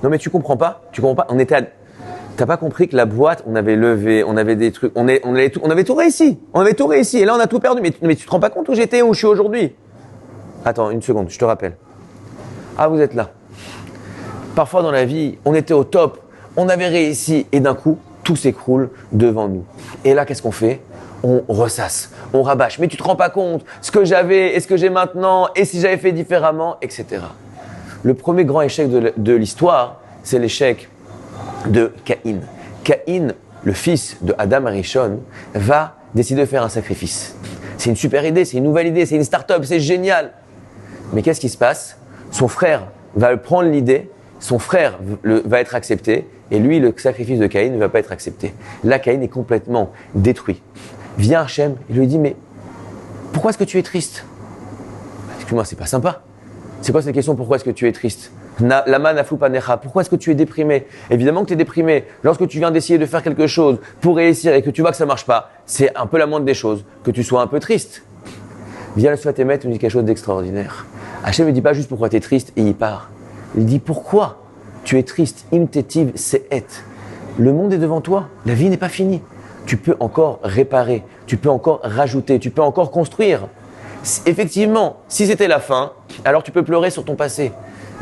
Non mais tu comprends pas, T'as pas compris que la boîte, on avait levé, on avait des trucs, on avait tout réussi. On avait tout réussi. Et là, on a tout perdu. Mais tu te rends pas compte où j'étais, où je suis aujourd'hui? Attends, une seconde, je te rappelle. Ah, vous êtes là. Parfois dans la vie, on était au top, on avait réussi et d'un coup, tout s'écroule devant nous. Et là, qu'est-ce qu'on fait? On ressasse, on rabâche. Mais tu te rends pas compte ce que j'avais et ce que j'ai maintenant et si j'avais fait différemment, etc. Le premier grand échec de l'histoire, c'est l'échec de Caïn. Caïn, le fils de Adam Arishon, va décider de faire un sacrifice. C'est une super idée, c'est une nouvelle idée, c'est une start-up, c'est génial. Mais qu'est-ce qui se passe? Son frère va prendre l'idée, son frère va être accepté, et lui, le sacrifice de Caïn ne va pas être accepté. Là, Caïn est complètement détruit. Vient Hachem, il lui dit, mais pourquoi est-ce que tu es triste? Excuse-moi, c'est pas sympa. C'est quoi cette question, pourquoi est-ce que tu es triste? Lama naflu panecha, pourquoi est-ce que tu es déprimé? Évidemment que tu es déprimé. Lorsque tu viens d'essayer de faire quelque chose pour réussir et que tu vois que ça ne marche pas, c'est un peu la moindre des choses, que tu sois un peu triste. Vient le Sfat Emet, il nous dit quelque chose d'extraordinaire. Hachem ne dit pas juste pourquoi tu es triste et il part. Il dit pourquoi tu es triste, im tetiv se'et. Le monde est devant toi, la vie n'est pas finie. Tu peux encore réparer, tu peux encore rajouter, tu peux encore construire. Effectivement, si c'était la fin, alors tu peux pleurer sur ton passé.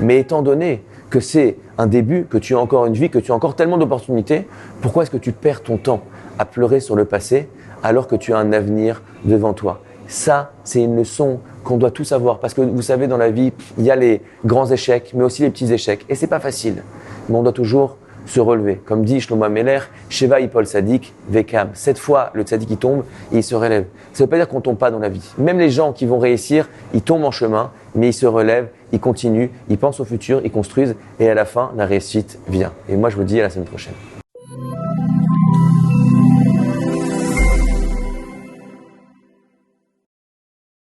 Mais étant donné que c'est un début, que tu as encore une vie, que tu as encore tellement d'opportunités, pourquoi est-ce que tu perds ton temps à pleurer sur le passé alors que tu as un avenir devant toi? Ça, c'est une leçon qu'on doit tous avoir parce que vous savez, dans la vie, il y a les grands échecs, mais aussi les petits échecs. Et c'est pas facile, mais on doit toujours se relever. Comme dit Shlomo Ameler, Sheva Yipol Sadik Vekam. 7 fois, le tzaddik il tombe et il se relève. Ça ne veut pas dire qu'on ne tombe pas dans la vie. Même les gens qui vont réussir, ils tombent en chemin, mais ils se relèvent, ils continuent, ils pensent au futur, ils construisent et à la fin, la réussite vient. Et moi, je vous dis à la semaine prochaine.